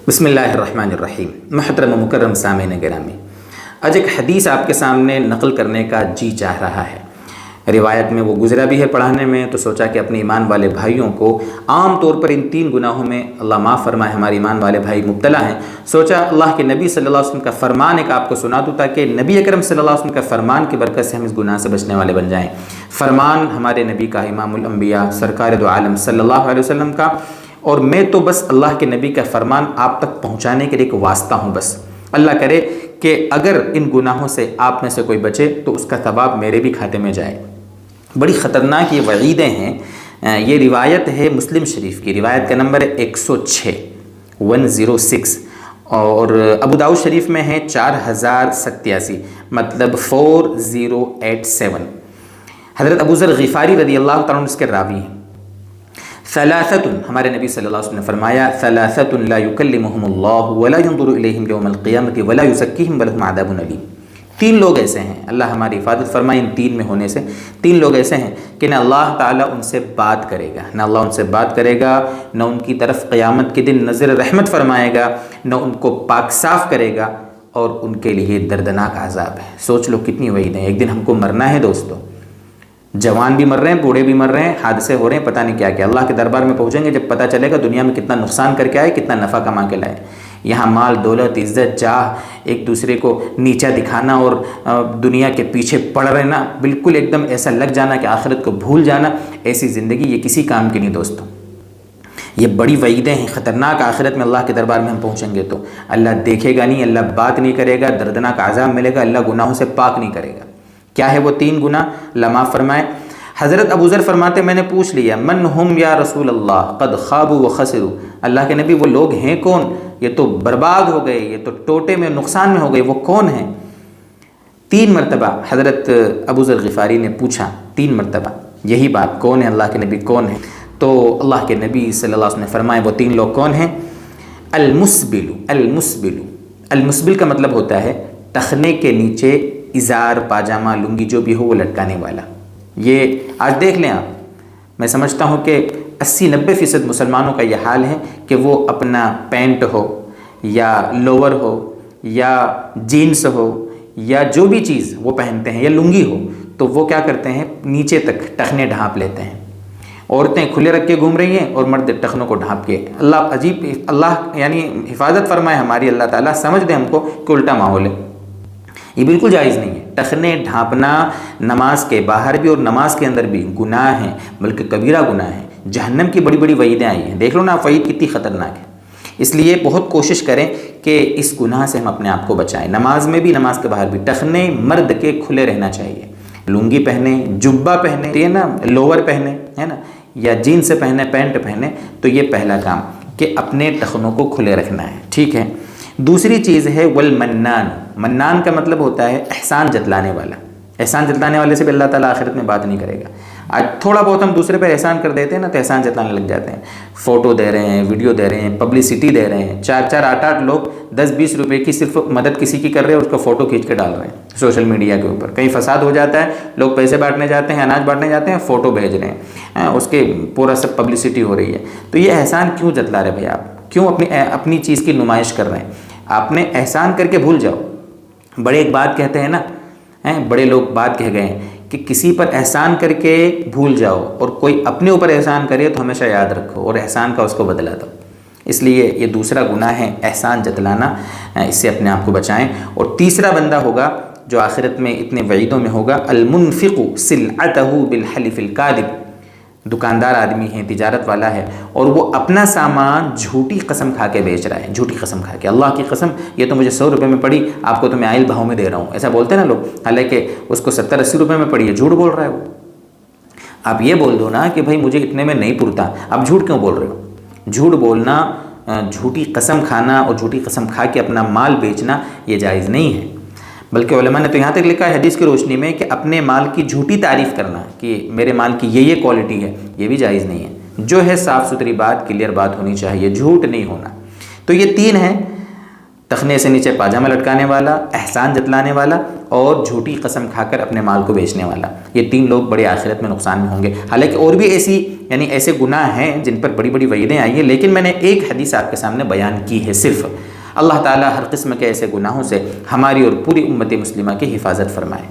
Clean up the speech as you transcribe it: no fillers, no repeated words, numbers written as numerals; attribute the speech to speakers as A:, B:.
A: بسم اللہ الرحمن الرحیم۔ محترم و مکرم سامعین گرامی، آج ایک حدیث آپ کے سامنے نقل کرنے کا جی چاہ رہا ہے۔ روایت میں وہ گزرا بھی ہے پڑھانے میں، تو سوچا کہ اپنے ایمان والے بھائیوں کو عام طور پر ان 3 گناہوں میں اللہ معاف فرمائے، ہمارے ایمان والے بھائی مبتلا ہیں، سوچا اللہ کے نبی صلی اللہ علیہ وسلم کا فرمان ایک آپ کو سنا دوں تاکہ نبی اکرم صلی اللہ علیہ وسلم کا فرمان کی برکت سے ہم اس گناہ سے بچنے والے بن جائیں۔ فرمان ہمارے نبی کا، امام الانبیاء سرکار دو عالم صلی اللہ علیہ وسلم کا، اور میں تو بس اللہ کے نبی کا فرمان آپ تک پہنچانے کے لیے ایک واسطہ ہوں۔ بس اللہ کرے کہ اگر ان گناہوں سے آپ میں سے کوئی بچے تو اس کا ثواب میرے بھی کھاتے میں جائے۔ بڑی خطرناک یہ وعیدیں ہیں۔ یہ روایت ہے مسلم شریف کی، روایت کا نمبر ہے 106 اور ابو داؤد شریف میں ہے 4087، مطلب 4087۔ حضرت ابو ذر غفاری رضی اللہ تعالیٰ عنہ اس کے راوی ہیں۔ ثلاثۃ، ہمارے نبی صلی اللہ علیہ وسلم نے فرمایا ثلاثۃ لا یکلمہم اللہ ولا ینظر الیہم یوم القیامۃ ولا یزکیہم ولہم عذاب علیم۔ 3 لوگ ایسے ہیں، اللہ ہماری حفاظت فرمائے ان 3 میں ہونے سے۔ 3 لوگ ایسے ہیں کہ نہ اللہ تعالیٰ ان سے بات کرے گا، نہ اللہ ان سے بات کرے گا، نہ ان کی طرف قیامت کے دن نظر رحمت فرمائے گا، نہ ان کو پاک صاف کرے گا، اور ان کے لیے دردناک عذاب ہے۔ سوچ لو کتنی وعید ہیں۔ ایک دن ہم کو مرنا ہے دوستو، جوان بھی مر رہے ہیں، بوڑھے بھی مر رہے ہیں، حادثے ہو رہے ہیں، پتہ نہیں کیا کیا۔ اللہ کے دربار میں پہنچیں گے جب پتہ چلے گا دنیا میں کتنا نقصان کر کے آئے، کتنا نفع کما کے لائے۔ یہاں مال دولت عزت جاہ، ایک دوسرے کو نیچا دکھانا اور دنیا کے پیچھے پڑ رہنا، بالکل ایک دم ایسا لگ جانا کہ آخرت کو بھول جانا، ایسی زندگی یہ کسی کام کی نہیں دوستوں۔ یہ بڑی وعیدیں ہیں، خطرناک۔ آخرت میں اللہ کے دربار میں ہم پہنچیں گے تو اللہ دیکھے گا نہیں، اللہ بات نہیں کرے گا، دردناک عذاب ملے گا، اللہ گناہوں سے پاک نہیں کرے گا۔ کیا ہے وہ 3 گناہ؟ اللہ معاف فرمائے۔ حضرت ابو ذر فرماتے میں نے پوچھ لیا من ہم یا رسول اللہ قد خابوا وخسروا، اللہ کے نبی وہ لوگ ہیں کون؟ یہ تو برباد ہو گئے، یہ تو ٹوٹے میں نقصان میں ہو گئے، وہ کون ہیں؟ 3 مرتبہ حضرت ابو ذر غفاری نے پوچھا، 3 مرتبہ یہی بات، کون ہے اللہ کے نبی، کون ہے؟ تو اللہ کے نبی صلی اللہ علیہ وسلم نے فرمایا وہ 3 لوگ کون ہیں؟ المسبل، المسبل، المسبل کا مطلب ہوتا ہے ٹخنے کے نیچے ازار پاجامہ لنگی جو بھی ہو وہ لٹکانے والا۔ یہ آج دیکھ لیں آپ، میں سمجھتا ہوں کہ 80-90% مسلمانوں کا یہ حال ہے کہ وہ اپنا پینٹ ہو یا لوور ہو یا جینس ہو یا جو بھی چیز وہ پہنتے ہیں یا لنگی ہو تو وہ کیا کرتے ہیں، نیچے تک ٹخنے ڈھانپ لیتے ہیں۔ عورتیں کھلے رکھ کے گھوم رہی ہیں اور مرد ٹخنوں کو ڈھانپ کے۔ اللہ عجیب، اللہ یعنی حفاظت فرمائے ہماری، اللہ تعالیٰ سمجھ دے ہم کو کہ الٹا ماحول ہے۔ یہ بالکل جائز نہیں ہے۔ ٹخنے ڈھانپنا نماز کے باہر بھی اور نماز کے اندر بھی گناہ ہیں، بلکہ کبیرہ گناہ ہے۔ جہنم کی بڑی بڑی وعیدیں آئی ہیں، دیکھ لو نا وعید کتنی خطرناک ہے۔ اس لیے بہت کوشش کریں کہ اس گناہ سے ہم اپنے آپ کو بچائیں۔ نماز میں بھی نماز کے باہر بھی ٹخنے مرد کے کھلے رہنا چاہیے، لنگی پہنے، جبہ پہنے، یہ نا لوور پہنے، ہے نا، یا جینس پہنے، پینٹ پہنے، تو یہ پہلا کام کہ اپنے ٹخنوں کو کھلے رکھنا ہے، ٹھیک ہے۔ دوسری چیز ہے والمنان، منان کا مطلب ہوتا ہے احسان جتلانے والا۔ احسان جتلانے والے سے بھی اللہ تعالیٰ آخرت میں بات نہیں کرے گا۔ آج تھوڑا بہت ہم دوسرے پر احسان کر دیتے ہیں نا تو احسان جتلانے لگ جاتے ہیں، فوٹو دے رہے ہیں، ویڈیو دے رہے ہیں، پبلسٹی دے رہے ہیں، 4-8 لوگ 10-20 روپے کی صرف مدد کسی کی کر رہے ہیں اور اس کا فوٹو کھینچ کے ڈال رہے ہیں سوشل میڈیا کے اوپر۔ کہیں فساد ہو جاتا ہے، لوگ پیسے بانٹنے جاتے ہیں، اناج بانٹنے جاتے ہیں، فوٹو بھیج رہے ہیں، اس کے پورا سب پبلسٹی ہو رہی ہے۔ تو یہ احسان کیوں جتلا رہے بھائی آپ؟ کیوں اپنی چیز کی نمائش کر رہے ہیں؟ آپ نے احسان کر کے بھول جاؤ۔ بڑے ایک بات کہتے ہیں نا، بڑے لوگ بات کہہ گئے ہیں کہ کسی پر احسان کر کے بھول جاؤ اور کوئی اپنے اوپر احسان کرے تو ہمیشہ یاد رکھو اور احسان کا اس کو بدلا دو۔ اس لیے یہ دوسرا گناہ ہے احسان جتلانا، اس سے اپنے آپ کو بچائیں۔ اور تیسرا بندہ ہوگا جو آخرت میں اتنے وعیدوں میں ہوگا، المنفق سلعتہ بالحلف الکاذب، دکاندار آدمی ہے، تجارت والا ہے، اور وہ اپنا سامان جھوٹی قسم کھا کے بیچ رہا ہے، جھوٹی قسم کھا کے، اللہ کی قسم یہ تو مجھے 100 روپے میں پڑی، آپ کو تو میں آئل بھاؤ میں دے رہا ہوں، ایسا بولتے ہیں نا لوگ، حالانکہ اس کو 70-80 روپے میں پڑی ہے، جھوٹ بول رہا ہے وہ۔ آپ یہ بول دو نا کہ بھائی مجھے اتنے میں نہیں پڑتا، آپ جھوٹ کیوں بول رہے ہو؟ جھوٹ بولنا، جھوٹی قسم کھانا اور جھوٹی قسم کھا کے اپنا مال بیچنا یہ جائز نہیں ہے۔ بلکہ علماء نے تو یہاں تک لکھا ہے حدیث کی روشنی میں کہ اپنے مال کی جھوٹی تعریف کرنا کہ میرے مال کی یہ کوالٹی ہے، یہ بھی جائز نہیں ہے۔ جو ہے صاف ستھری بات، کلیئر بات ہونی چاہیے، جھوٹ نہیں ہونا۔ تو یہ 3 ہیں، تخنے سے نیچے پاجامہ لٹکانے والا، احسان جتلانے والا اور جھوٹی قسم کھا کر اپنے مال کو بیچنے والا، یہ 3 لوگ بڑے آخرت میں نقصان میں ہوں گے۔ حالانکہ اور بھی ایسے گناہ ہیں جن پر بڑی بڑی وعیدیں آئی ہیں، لیکن میں نے ایک حدیث آپ کے سامنے بیان کی ہے صرف۔ اللہ تعالیٰ ہر قسم کے ایسے گناہوں سے ہماری اور پوری امت مسلمہ کی حفاظت فرمائے۔